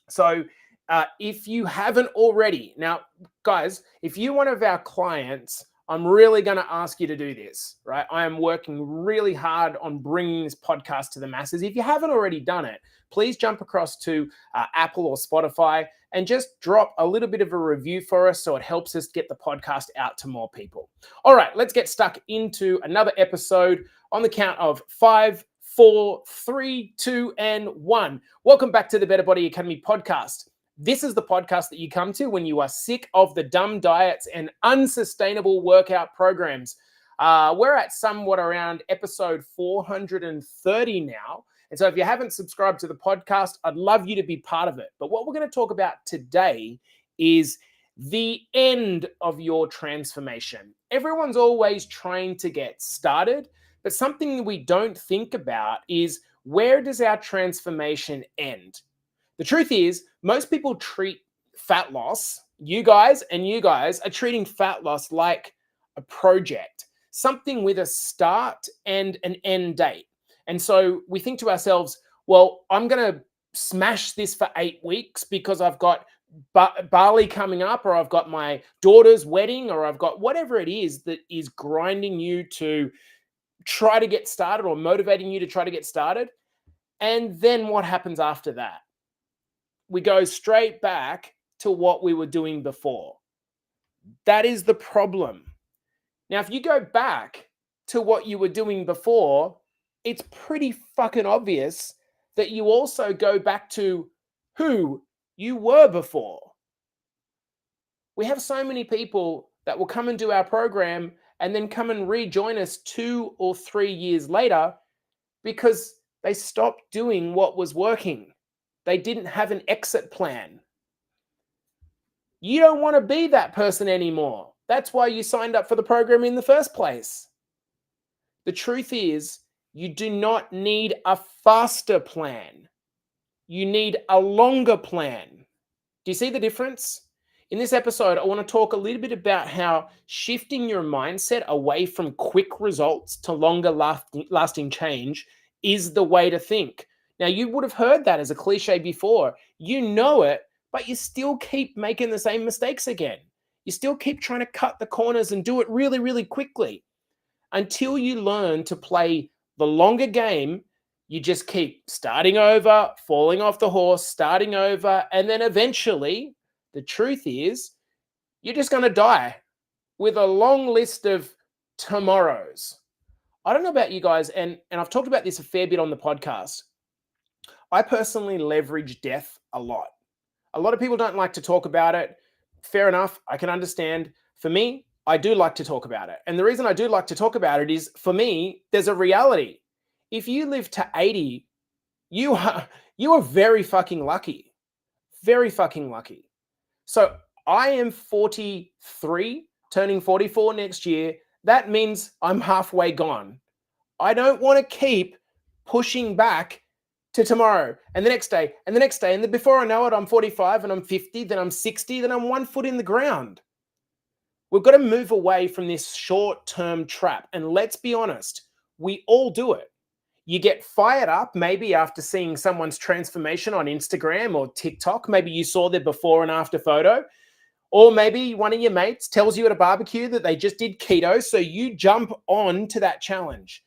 So if you haven't already, now, guys, if you're one of our clients, I'm really going to ask you to do this, right? I am working really hard on bringing this podcast to the masses. If you haven't already done it, please jump across to Apple or Spotify and just drop a little bit of a review for us so it helps us get the podcast out to more people. All right, let's get stuck into another episode on the count of 5, 4, 3, 2, and 1. Welcome back to the Better Body Academy podcast. This is the podcast that you come to when you are sick of the dumb diets and unsustainable workout programs. We're at somewhat around episode 430 now. And so if you haven't subscribed to the podcast, I'd love you to be part of it. But what we're going to talk about today is the end of your transformation. Everyone's always trying to get started, but something we don't think about is, where does our transformation end? The truth is, most people treat fat loss, you guys are treating fat loss like a project, something with a start and an end date. And so we think to ourselves, well, I'm going to smash this for 8 weeks because I've got Bali coming up, or I've got my daughter's wedding, or I've got whatever it is that is grinding you to try to get started or motivating you to try to get started. And then what happens after that? We go straight back to what we were doing before. That is the problem. Now, if you go back to what you were doing before, it's pretty fucking obvious that you also go back to who you were before. We have so many people that will come and do our program and then come and rejoin us 2 or 3 years later because they stopped doing what was working. They didn't have an exit plan. You don't want to be that person anymore. That's why you signed up for the program in the first place. The truth is, you do not need a faster plan. You need a longer plan. Do you see the difference? In this episode, I want to talk a little bit about how shifting your mindset away from quick results to longer lasting change is the way to think. Now, you would have heard that as a cliche before. You know it, but you still keep making the same mistakes again. You still keep trying to cut the corners and do it really, really quickly. Until you learn to play the longer game, you just keep starting over, falling off the horse, starting over, and then eventually, the truth is, you're just going to die with a long list of tomorrows. I don't know about you guys, and I've talked about this a fair bit on the podcast. I personally leverage death a lot. A lot of people don't like to talk about it. Fair enough, I can understand. For me, I do like to talk about it. And the reason I do like to talk about it is, for me, there's a reality. If you live to 80, you are very fucking lucky. Very fucking lucky. So I am 43, turning 44 next year. That means I'm halfway gone. I don't want to keep pushing back to tomorrow and the next day and the next day. And then before I know it, I'm 45 and I'm 50, then I'm 60, then I'm 1 foot in the ground. We've got to move away from this short-term trap. And let's be honest, we all do it. You get fired up maybe after seeing someone's transformation on Instagram or TikTok. Maybe you saw their before and after photo. Or maybe one of your mates tells you at a barbecue that they just did keto, so you jump on to that challenge.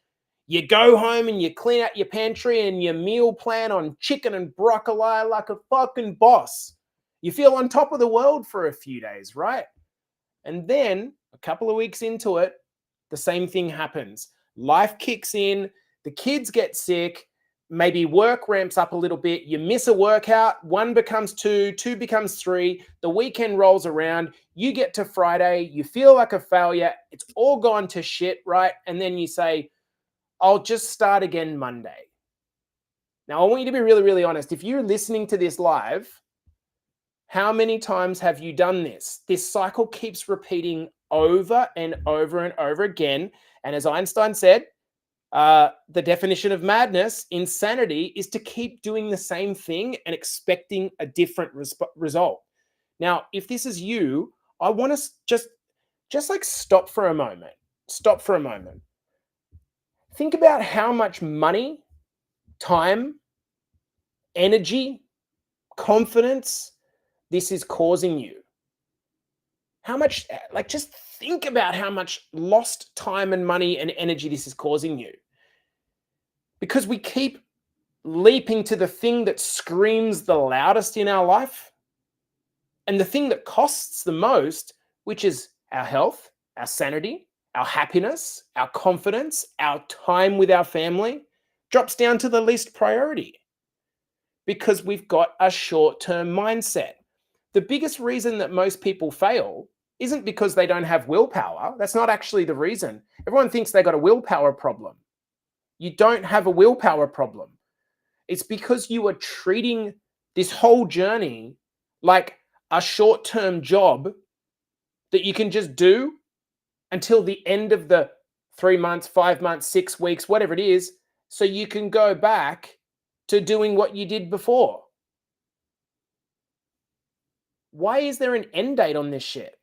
You go home and you clean out your pantry and you meal plan on chicken and broccoli like a fucking boss. You feel on top of the world for a few days, right? And then a couple of weeks into it, the same thing happens. Life kicks in, the kids get sick, maybe work ramps up a little bit, you miss a workout, 1 becomes 2, 2 becomes 3, the weekend rolls around, you get to Friday, you feel like a failure, it's all gone to shit, right? And then you say, I'll just start again Monday. Now, I want you to be really, really honest. If you're listening to this live, how many times have you done this? This cycle keeps repeating over and over and over again. And as Einstein said, the definition of madness, insanity, is to keep doing the same thing and expecting a different result. Now, if this is you, I want to just like stop for a moment. Stop for a moment. Think about how much money, time, energy, confidence this is causing you. How much, like, just think about how much lost time and money and energy this is causing you. Because we keep leaping to the thing that screams the loudest in our life and the thing that costs the most, which is our health, our sanity, our happiness, our confidence, our time with our family, drops down to the least priority because we've got a short-term mindset. The biggest reason that most people fail isn't because they don't have willpower. That's not actually the reason. Everyone thinks they got a willpower problem. You don't have a willpower problem. It's because you are treating this whole journey like a short-term job that you can just do until the end of the 3 months, 5 months, 6 weeks, whatever it is, so you can go back to doing what you did before. Why is there an end date on this shit?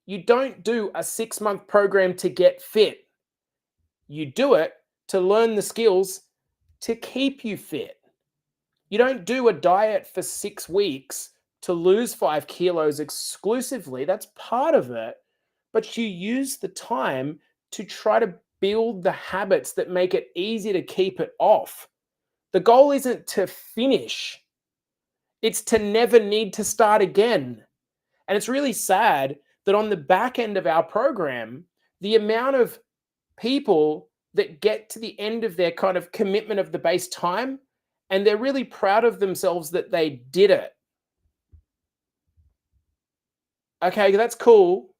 You don't do a 6-month program to get fit. You do it to learn the skills to keep you fit. You don't do a diet for 6 weeks to lose 5 kilos exclusively. That's part of it. But you use the time to try to build the habits that make it easy to keep it off. The goal isn't to finish. It's to never need to start again. And it's really sad that on the back end of our program, the amount of people that get to the end of their kind of commitment of the base time and they're really proud of themselves that they did it. Okay, that's cool,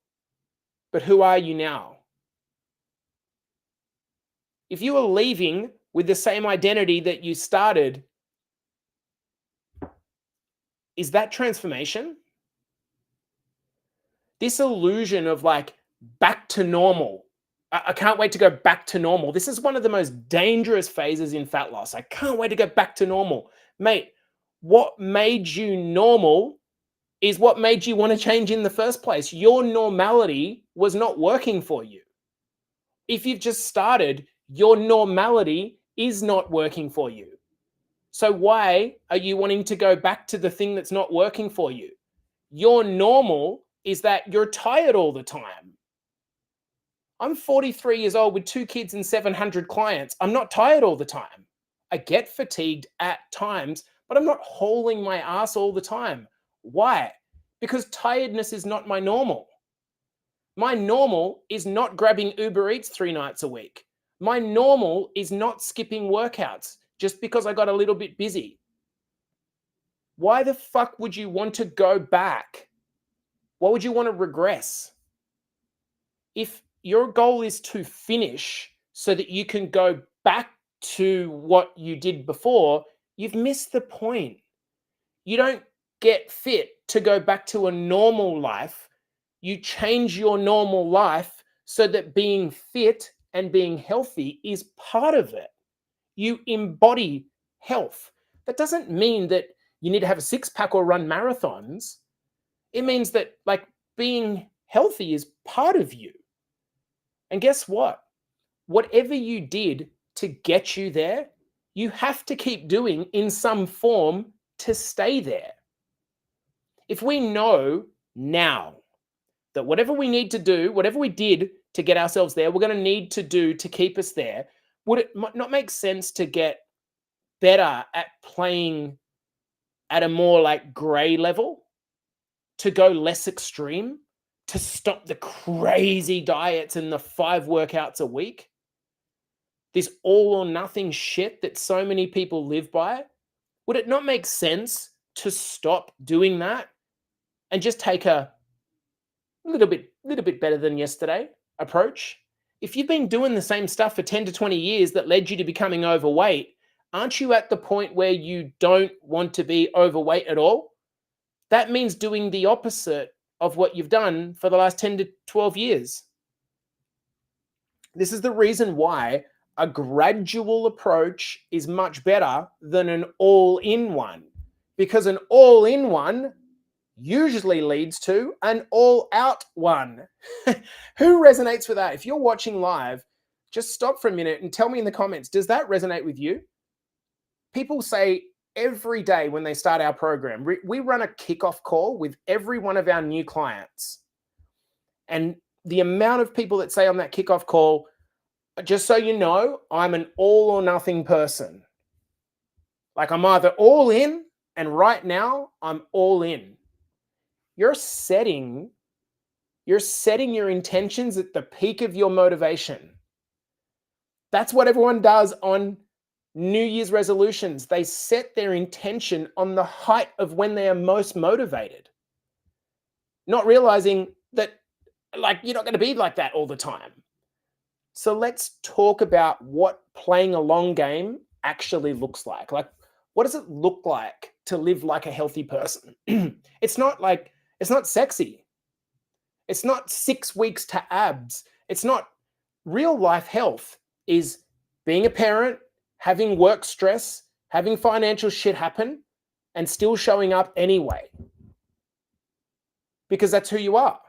but who are you now? If you are leaving with the same identity that you started, is that transformation? This illusion of like back to normal. I can't wait to go back to normal. This is one of the most dangerous phases in fat loss. I can't wait to go back to normal. Mate, what made you normal is what made you want to change in the first place. Your normality was not working for you. If you've just started, your normality is not working for you. So why are you wanting to go back to the thing that's not working for you? Your normal is that you're tired all the time. I'm 43 years old with 2 kids and 700 clients. I'm not tired all the time. I get fatigued at times, but I'm not hauling my ass all the time. Why? Because tiredness is not my normal. My normal is not grabbing Uber Eats 3 nights a week. My normal is not skipping workouts just because I got a little bit busy. Why the fuck would you want to go back? Why would you want to regress? If your goal is to finish so that you can go back to what you did before, you've missed the point. You don't get fit to go back to a normal life. You change your normal life so that being fit and being healthy is part of it. You embody health. That doesn't mean that you need to have a 6-pack or run marathons. It means that like being healthy is part of you. And guess what? Whatever you did to get you there, you have to keep doing in some form to stay there. If we know now that whatever we need to do, whatever we did to get ourselves there, we're going to need to do to keep us there, would it not make sense to get better at playing at a more like gray level, to go less extreme, to stop the crazy diets and the 5 workouts a week? This all or nothing shit that so many people live by? Would it not make sense to stop doing that and just take a little bit better than yesterday approach? If you've been doing the same stuff for 10 to 20 years that led you to becoming overweight, aren't you at the point where you don't want to be overweight at all? That means doing the opposite of what you've done for the last 10 to 12 years. This is the reason why a gradual approach is much better than an all-in one, because an all-in one usually leads to an all-out one. Who resonates with that? If you're watching live, just stop for a minute and tell me in the comments, does that resonate with you? People say every day when they start our program, we run a kickoff call with every one of our new clients. And the amount of people that say on that kickoff call, just so you know, I'm an all or nothing person. Like I'm either all in, and right now I'm all in. You're setting your intentions at the peak of your motivation. That's what everyone does on New Year's resolutions. They set their intention on the height of when they are most motivated, not realizing that like you're not going to be like that all the time. So let's talk about what playing a long game actually looks like. Like, what does it look like to live like a healthy person? It's not sexy. It's not 6 weeks to abs. It's not real life health is being a parent, having work stress, having financial shit happen, and still showing up anyway. Because that's who you are.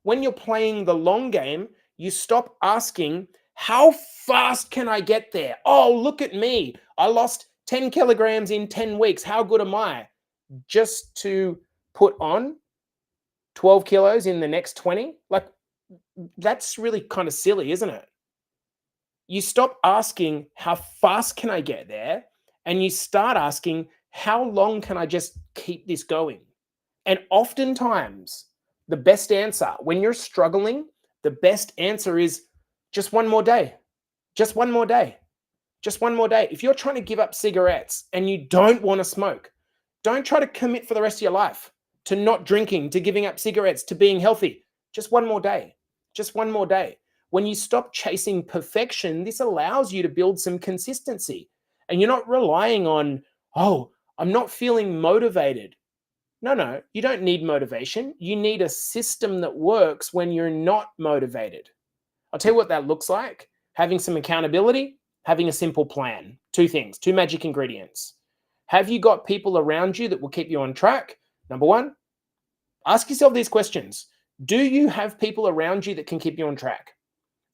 When you're playing the long game, you stop asking, how fast can I get there? Oh, look at me. I lost 10 kilograms in 10 weeks. How good am I? Just to put on 12 kilos in the next 20? Like, that's really kind of silly, isn't it? You stop asking, how fast can I get there? And you start asking, how long can I just keep this going? And oftentimes, the best answer, when you're struggling, the best answer is just one more day. Just one more day. Just one more day. If you're trying to give up cigarettes and you don't want to smoke, don't try to commit for the rest of your life to not drinking, to giving up cigarettes, to being healthy. Just one more day. Just one more day. When you stop chasing perfection, this allows you to build some consistency. And you're not relying on, oh, I'm not feeling motivated. No, you don't need motivation. You need a system that works when you're not motivated. I'll tell you what that looks like. Having some accountability, having a simple plan. 2 things, 2 magic ingredients. Have you got people around you that will keep you on track? Number 1, ask yourself these questions. Do you have people around you that can keep you on track?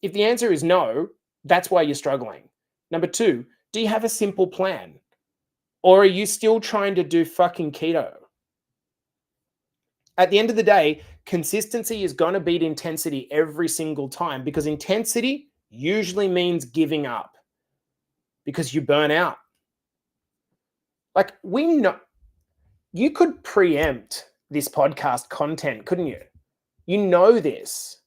If the answer is no, that's why you're struggling. Number 2, do you have a simple plan? Or are you still trying to do fucking keto? At the end of the day, consistency is going to beat intensity every single time because intensity usually means giving up because you burn out. Like we know, you could preempt this podcast content, couldn't you? You know this.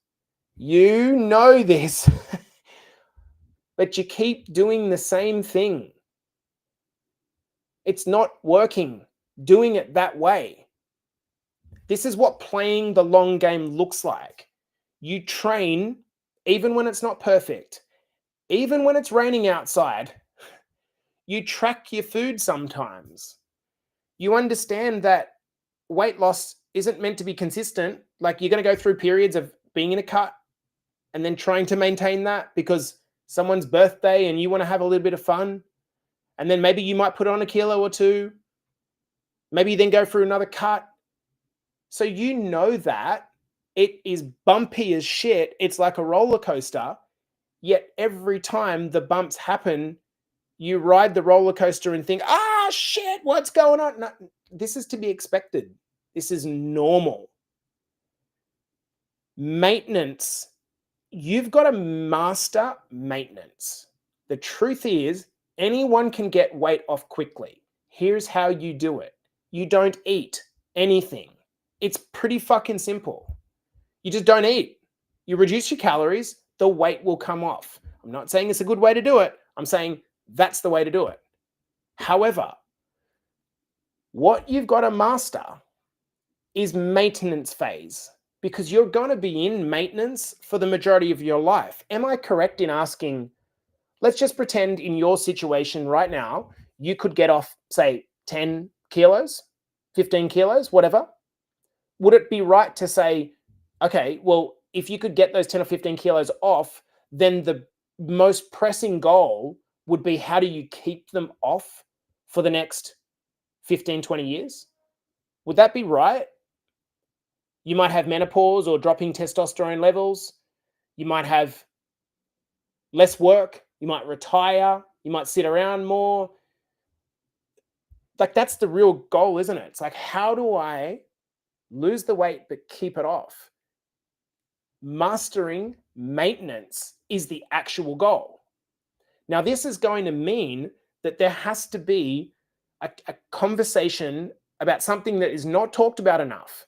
But you keep doing the same thing. It's not working, doing it that way. This is what playing the long game looks like. You train even when it's not perfect, even when it's raining outside. You track your food sometimes. You understand that weight loss isn't meant to be consistent. Like you're going to go through periods of being in a cut and then trying to maintain that because someone's birthday and you want to have a little bit of fun. And then maybe you might put on a kilo or 2. Maybe you then go through another cut. So you know that it is bumpy as shit. It's like a roller coaster. Yet every time the bumps happen, you ride the roller coaster and think, ah, shit, what's going on? No, this is to be expected. This is normal. Maintenance. You've got to master maintenance. The truth is, anyone can get weight off quickly. Here's how you do it. You don't eat anything. It's pretty fucking simple. You just don't eat. You reduce your calories, the weight will come off. I'm not saying it's a good way to do it. I'm saying that's the way to do it. However, what you've got to master is maintenance phase because you're going to be in maintenance for the majority of your life. Am I correct in asking, let's just pretend in your situation right now, you could get off, say, 10 kilos, 15 kilos, whatever. Would it be right to say, okay, well, if you could get those 10 or 15 kilos off, then the most pressing goal would be how do you keep them off for the next 15, 20 years? Would that be right? You might have menopause or dropping testosterone levels. You might have less work. You might retire. You might sit around more. like that's the real goal, isn't it? It's like, how do I lose the weight but keep it off? Mastering maintenance is the actual goal. Now, this is going to mean that there has to be a conversation about something that is not talked about enough,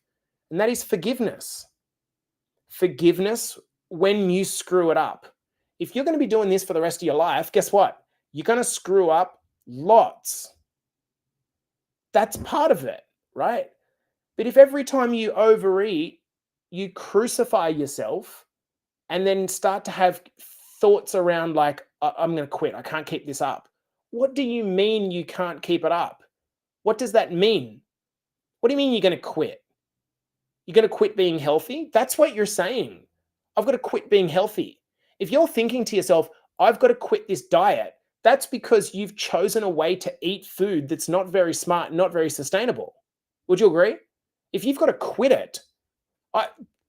and that is forgiveness. Forgiveness when you screw it up. If you're going to be doing this for the rest of your life, guess what? You're going to screw up lots. That's part of it, right? But if every time you overeat, you crucify yourself and then start to have thoughts around like, I'm going to quit. I can't keep this up. What do you mean you can't keep it up? What does that mean? What do you mean you're going to quit? You're going to quit being healthy? That's what you're saying. I've got to quit being healthy. If you're thinking to yourself, I've got to quit this diet, that's because you've chosen a way to eat food that's not very smart, not very sustainable. Would you agree? If you've got to quit it,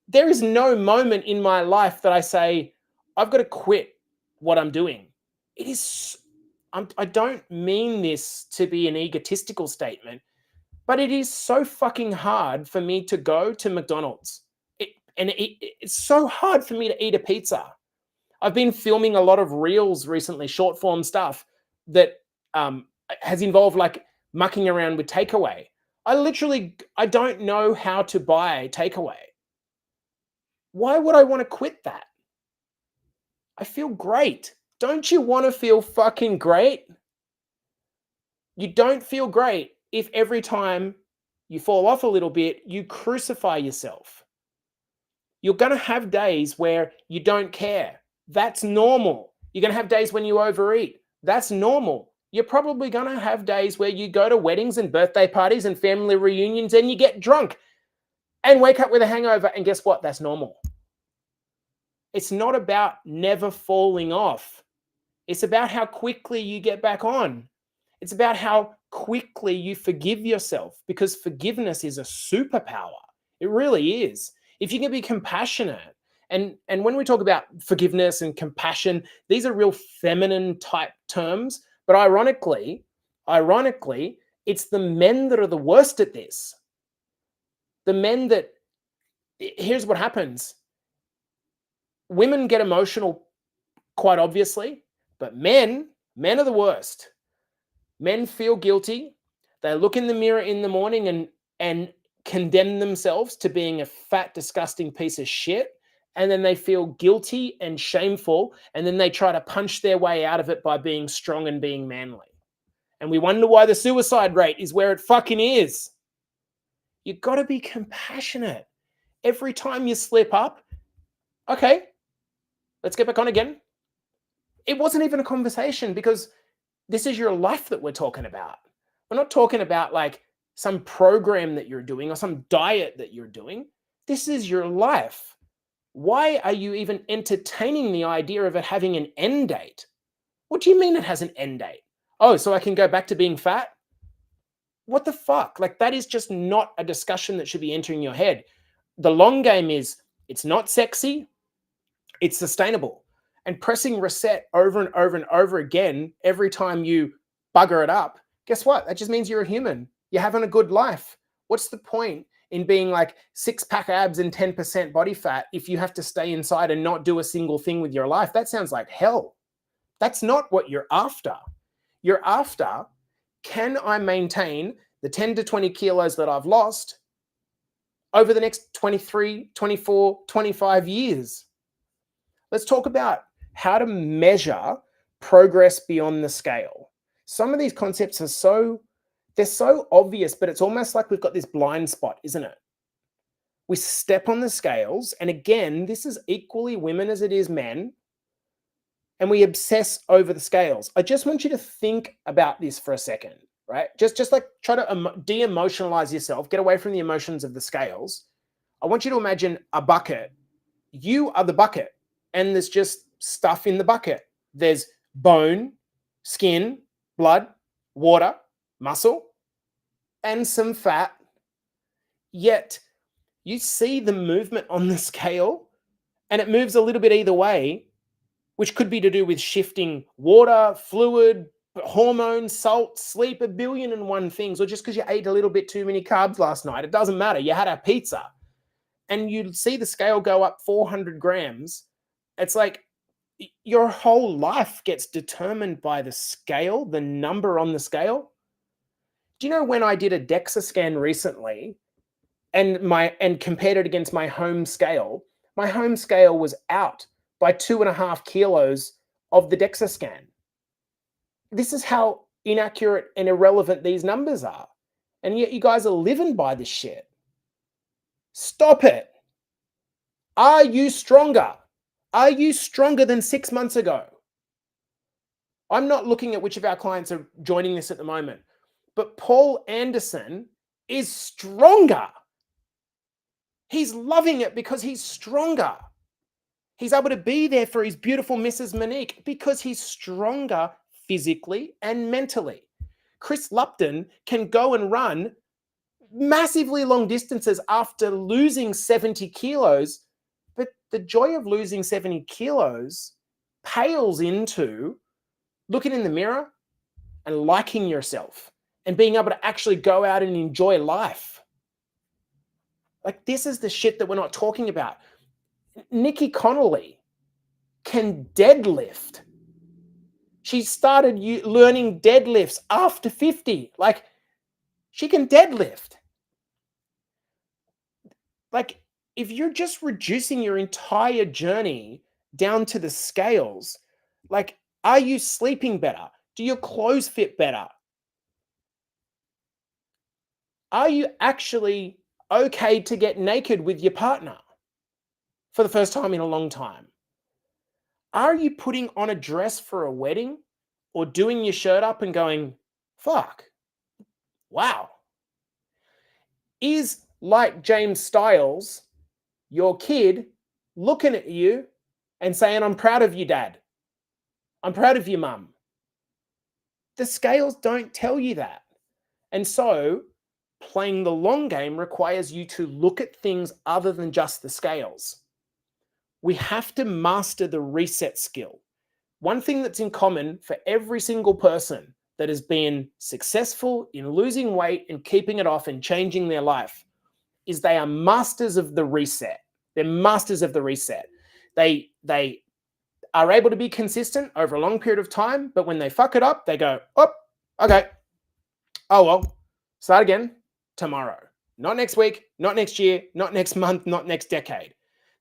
there is no moment in my life that I say, I've got to quit what I'm doing. It is, I don't mean this to be an egotistical statement, but it is so fucking hard for me to go to McDonald's. It's so hard for me to eat a pizza. I've been filming a lot of reels recently, short form stuff that has involved like mucking around with takeaway. I don't know how to buy takeaway. Why would I want to quit that? I feel great. Don't you want to feel fucking great? You don't feel great if every time you fall off a little bit, you crucify yourself. You're going to have days where you don't care. That's normal. You're going to have days when you overeat. That's normal. You're probably going to have days where you go to weddings and birthday parties and family reunions and you get drunk and wake up with a hangover. And guess what? That's normal. It's not about never falling off. It's about how quickly you get back on. It's about how quickly you forgive yourself, because forgiveness is a superpower. It really is. If you can be compassionate, and when we talk about forgiveness and compassion, these are real feminine type terms, but ironically, it's the men that are the worst at this. The men that, here's what happens. Women get emotional quite obviously, but men are the worst. Men feel guilty. They look in the mirror in the morning and condemn themselves to being a fat, disgusting piece of shit. And then they feel guilty and shameful. And then they try to punch their way out of it by being strong and being manly. And we wonder why the suicide rate is where it fucking is. You've got to be compassionate. Every time you slip up, okay, let's get back on again. It wasn't even a conversation, because this is your life that we're talking about. We're not talking about like some program that you're doing or some diet that you're doing. This is your life. Why are you even entertaining the idea of it having an end date? What do you mean it has an end date? Oh, so I can go back to being fat? What the fuck? Like, that is just not a discussion that should be entering your head. The long game is, it's not sexy, it's sustainable. And pressing reset over and over and over again every time you bugger it up, guess what? That just means you're a human. You're having a good life. What's the point in being like 6-pack abs and 10% body fat if you have to stay inside and not do a single thing with your life? That sounds like hell. That's not what you're after. You're after, can I maintain the 10 to 20 kilos that I've lost over the next 23, 24, 25 years? Let's talk about how to measure progress beyond the scale. Some of these concepts are they're so obvious, but it's almost like we've got this blind spot, isn't it? We step on the scales, and again, this is equally women as it is men, and we obsess over the scales. I just want you to think about this for a second, right? Just like try to de-emotionalize yourself, get away from the emotions of the scales. I want you to imagine a bucket. You are the bucket, and there's just stuff in the bucket. There's bone, skin, blood, water, muscle, and some fat. Yet you see the movement on the scale, and it moves a little bit either way, which could be to do with shifting water, fluid, hormones, salt, sleep, 1,000,000,001 things, or just because you ate a little bit too many carbs last night. It doesn't matter. You had a pizza and you see the scale go up 400 grams. It's like your whole life gets determined by the scale, the number on the scale. Do you know when I did a DEXA scan recently and compared it against my home scale was out by 2.5 kilos of the DEXA scan. This is how inaccurate and irrelevant these numbers are. And yet you guys are living by this shit. Stop it. Are you stronger? Are you stronger than 6 months ago? I'm not looking at which of our clients are joining this at the moment, but Paul Anderson is stronger. He's loving it because he's stronger. He's able to be there for his beautiful Mrs. Monique because he's stronger physically and mentally. Chris Lupton can go and run massively long distances after losing 70 kilos, but the joy of losing 70 kilos pales into looking in the mirror and liking yourself and being able to actually go out and enjoy life. Like, this is the shit that we're not talking about. Nikki Connolly can deadlift. She started learning deadlifts after 50. Like, she can deadlift. Like, if you're just reducing your entire journey down to the scales, like, are you sleeping better? Do your clothes fit better? Are you actually okay to get naked with your partner for the first time in a long time? Are you putting on a dress for a wedding or doing your shirt up and going, fuck, wow? Is, like James Styles, your kid looking at you and saying, I'm proud of you, Dad. I'm proud of you, Mum. The scales don't tell you that. And so playing the long game requires you to look at things other than just the scales. We have to master the reset skill. One thing that's in common for every single person that has been successful in losing weight and keeping it off and changing their life is they are masters of the reset. They're masters of the reset. They are able to be consistent over a long period of time, but when they fuck it up, they go, oh, okay. Oh, well, start again tomorrow. Not next week, not next year, not next month, not next decade.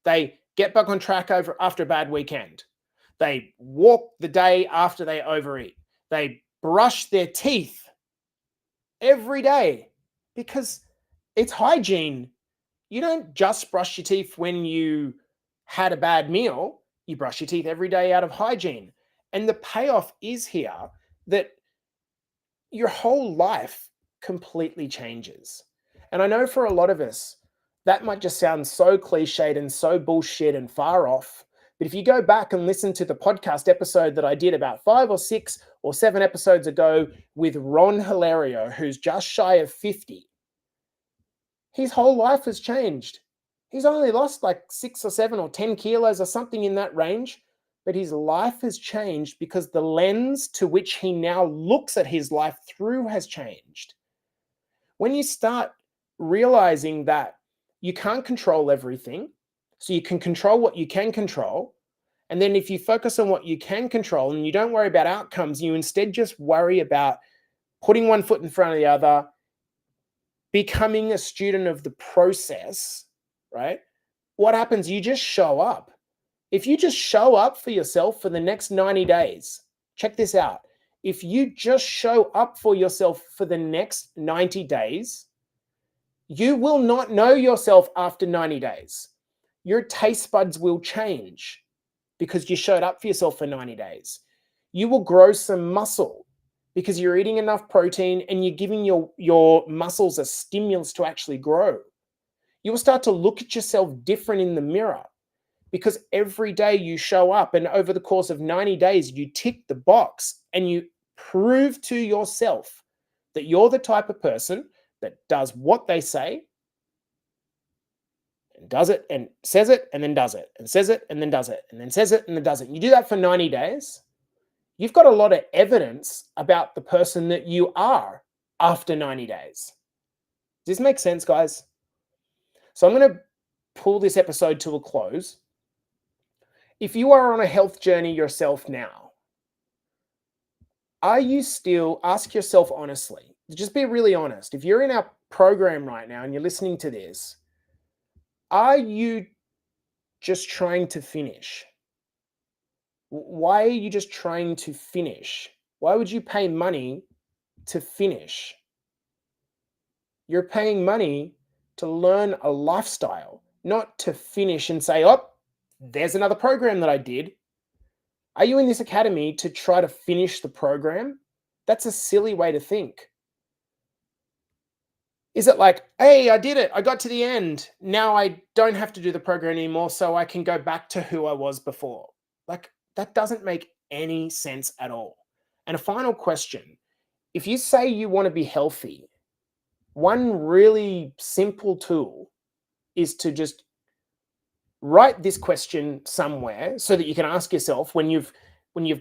They get back on track after a bad weekend. They walk the day after they overeat. They brush their teeth every day because it's hygiene. You don't just brush your teeth when you had a bad meal. You brush your teeth every day out of hygiene. And the payoff is here that your whole life completely changes. And I know for a lot of us, that might just sound so cliched and so bullshit and far off. But if you go back and listen to the podcast episode that I did about 5 or 6 or 7 episodes ago with Ron Hilario, who's just shy of 50, his whole life has changed. He's only lost like 6 or 7 or 10 kilos or something in that range, but his life has changed because the lens to which he now looks at his life through has changed. When you start realizing that you can't control everything, so you can control what you can control, and then if you focus on what you can control and you don't worry about outcomes, you instead just worry about putting one foot in front of the other, becoming a student of the process, right? What happens? You just show up. If you just show up for yourself for the next 90 days, check this out. If you just show up for yourself for the next 90 days, you will not know yourself after 90 days. Your taste buds will change because you showed up for yourself for 90 days. You will grow some muscle because you're eating enough protein and you're giving your muscles a stimulus to actually grow. You will start to look at yourself different in the mirror because every day you show up and over the course of 90 days, you tick the box and you prove to yourself that you're the type of person that does what they say and does it and says it and then does it and says it and then does it and then says it and then does it. And you do that for 90 days. you've got a lot of evidence about the person that you are after 90 days. Does this make sense, guys? So I'm going to pull this episode to a close. If you are on a health journey yourself now, are you still, ask yourself honestly, just be really honest. If you're in our program right now and you're listening to this, are you just trying to finish? Why are you just trying to finish? Why would you pay money to finish? You're paying money to learn a lifestyle, not to finish and say, oh, there's another program that I did. Are you in this academy to try to finish the program? That's a silly way to think. Is it like, hey, I did it. I got to the end. Now I don't have to do the program anymore, so I can go back to who I was before. Like, that doesn't make any sense at all. And a final question. If you say you want to be healthy, one really simple tool is to just write this question somewhere so that you can ask yourself when you've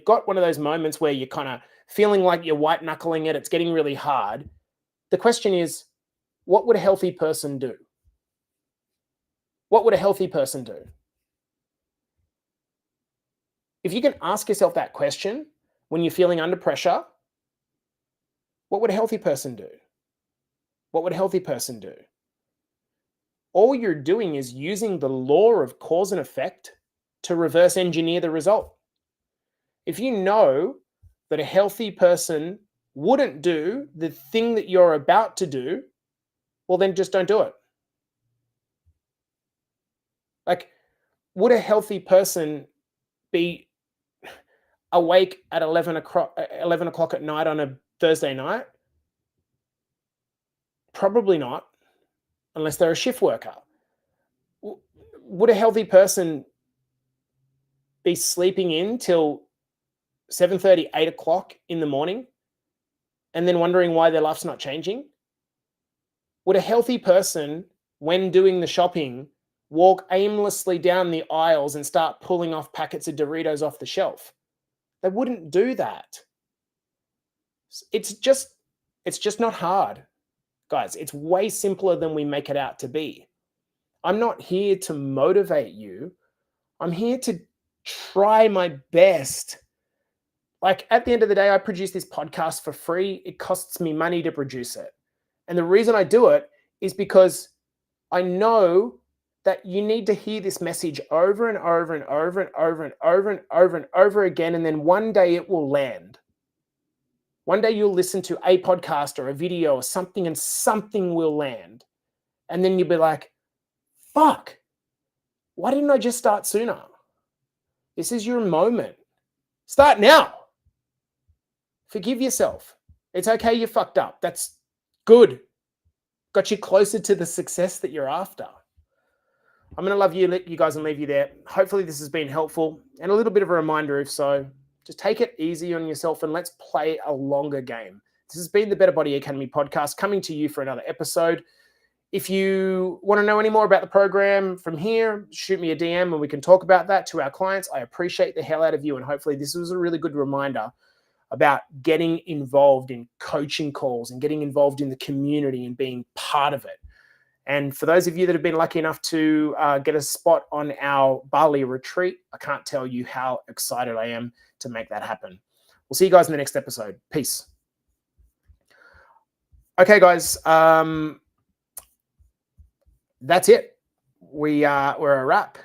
got one of those moments where you're kind of feeling like you're white knuckling it, it's getting really hard. The question is, what would a healthy person do? What would a healthy person do? If you can ask yourself that question when you're feeling under pressure, what would a healthy person do? What would a healthy person do? All you're doing is using the law of cause and effect to reverse engineer the result. If you know that a healthy person wouldn't do the thing that you're about to do, well, then just don't do it. Like, would a healthy person be awake at 11 o'clock at night on a Thursday night? Probably not, unless they're a shift worker. Would a healthy person be sleeping in till 7:30, 8 o'clock in the morning and then wondering why their life's not changing? Would a healthy person, when doing the shopping, walk aimlessly down the aisles and start pulling off packets of Doritos off the shelf? They wouldn't do that. It's just not hard, guys. It's way simpler than we make it out to be. I'm not here to motivate you. I'm here to try my best. Like, at the end of the day, I produce this podcast for free. It costs me money to produce it. And the reason I do it is because I know that you need to hear this message over and over and over and over and over and over and over again. And then one day it will land. One day you'll listen to a podcast or a video or something and something will land. And then you'll be like, fuck, why didn't I just start sooner? This is your moment. Start now. Forgive yourself. It's okay, you fucked up. That's good. Got you closer to the success that you're after. I'm going to love you guys and leave you there. Hopefully this has been helpful and a little bit of a reminder. If so, just take it easy on yourself and let's play a longer game. This has been the Better Body Academy podcast, coming to you for another episode. If you want to know any more about the program from here, shoot me a DM and we can talk about that to our clients. I appreciate the hell out of you. And hopefully this was a really good reminder about getting involved in coaching calls and getting involved in the community and being part of it. And for those of you that have been lucky enough to get a spot on our Bali retreat, I can't tell you how excited I am to make that happen. We'll see you guys in the next episode. Peace. Okay, guys. That's it. We're a wrap.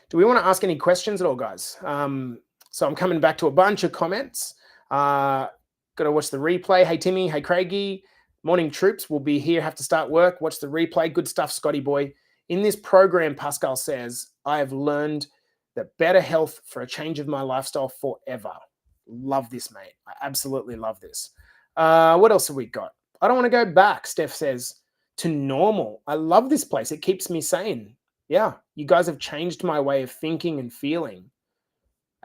Do we want to ask any questions at all, guys? So I'm coming back to a bunch of comments. Got to watch the replay. Hey, Timmy. Hey, Craigie. Morning troops. We'll be here. Have to start work. Watch the replay. Good stuff, Scotty boy. In this program, Pascal says, I have learned that better health for a change of my lifestyle forever. Love this, mate. I absolutely love this. What else have we got? I don't want to go back, Steph says, to normal. I love this place. It keeps me sane. Yeah, you guys have changed my way of thinking and feeling.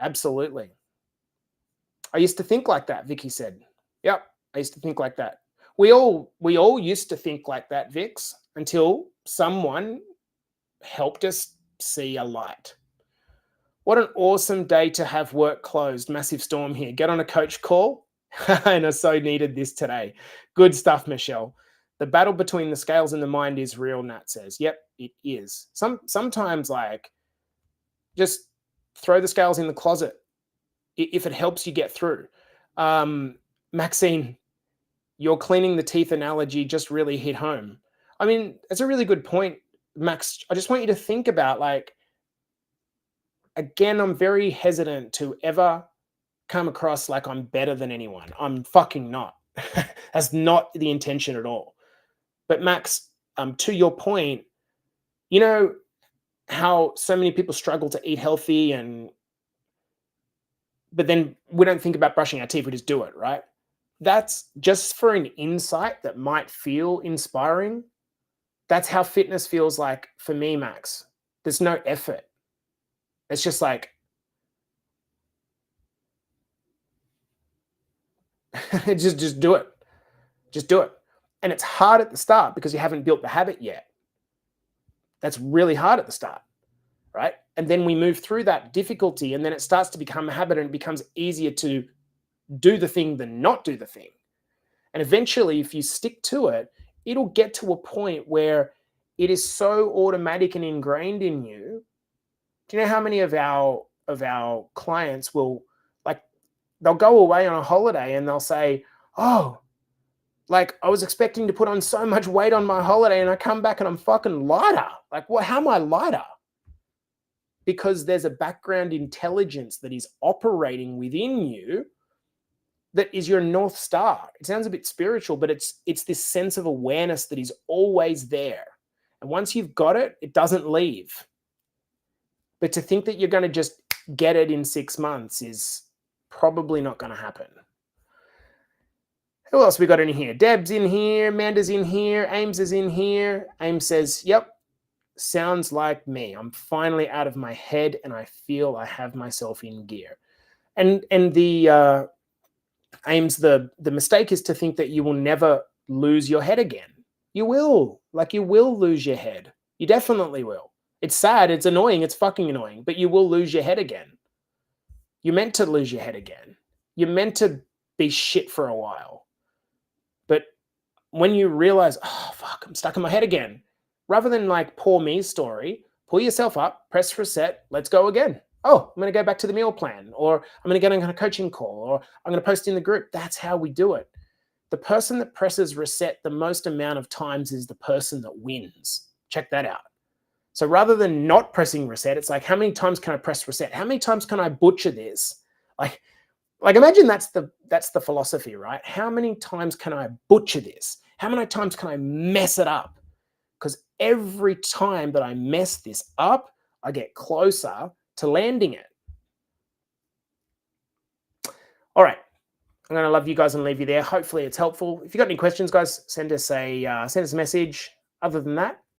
Absolutely. I used to think like that, Vicky said. Yep, I used to think like that. We all used to think like that, Vix, until someone helped us see a light. What an awesome day to have work closed. Massive storm here. Get on a coach call. And I so needed this today. Good stuff, Michelle. The battle between the scales and the mind is real, Nat says. Yep, it is. Sometimes, like, just throw the scales in the closet if it helps you get through. Maxine, your cleaning the teeth analogy just really hit home. I mean, it's a really good point, Max. I just want you to think about, like, again, I'm very hesitant to ever come across like I'm better than anyone. I'm fucking not. That's not the intention at all. But Max, to your point, you know how so many people struggle to eat healthy, but then we don't think about brushing our teeth, we just do it, right? That's just for an insight that might feel inspiring. That's how fitness feels like for me, Max. There's no effort. It's just like, just do it. Just do it. And it's hard at the start because you haven't built the habit yet. That's really hard at the start, right? And then we move through that difficulty, and then it starts to become a habit, and it becomes easier to do the thing than not do the thing. And eventually, if you stick to it, it'll get to a point where it is so automatic and ingrained in you. Do you know how many of our clients will, like, they'll go away on a holiday and they'll say, oh, like, I was expecting to put on so much weight on my holiday and I come back and I'm fucking lighter. Like, what? How am I lighter? Because there's a background intelligence that is operating within you that is your North Star. It sounds a bit spiritual, but it's this sense of awareness that is always there. And once you've got it, it doesn't leave. But to think that you're going to just get it in 6 months is probably not going to happen. Who else we got in here? Deb's in here. Amanda's in here. Ames is in here. Ames says, yep, sounds like me. I'm finally out of my head and I feel I have myself in gear. And the Ames, the mistake is to think that you will never lose your head again. You will. Like, you will lose your head. You definitely will. It's sad. It's annoying. It's fucking annoying. But you will lose your head again. You're meant to lose your head again. You're meant to be shit for a while. But when you realize, oh, fuck, I'm stuck in my head again, rather than like poor me story, pull yourself up, press reset, let's go again. Oh, I'm going to go back to the meal plan, or I'm going to get on a coaching call, or I'm going to post in the group. That's how we do it. The person that presses reset the most amount of times is the person that wins. Check that out. So rather than not pressing reset, it's like, how many times can I press reset? How many times can I butcher this? Like imagine that's the philosophy, right? How many times can I butcher this? How many times can I mess it up? Because every time that I mess this up, I get closer to landing it. All right. I'm going to love you guys and leave you there. Hopefully it's helpful. If you got any questions, guys, send us a message. Other than that,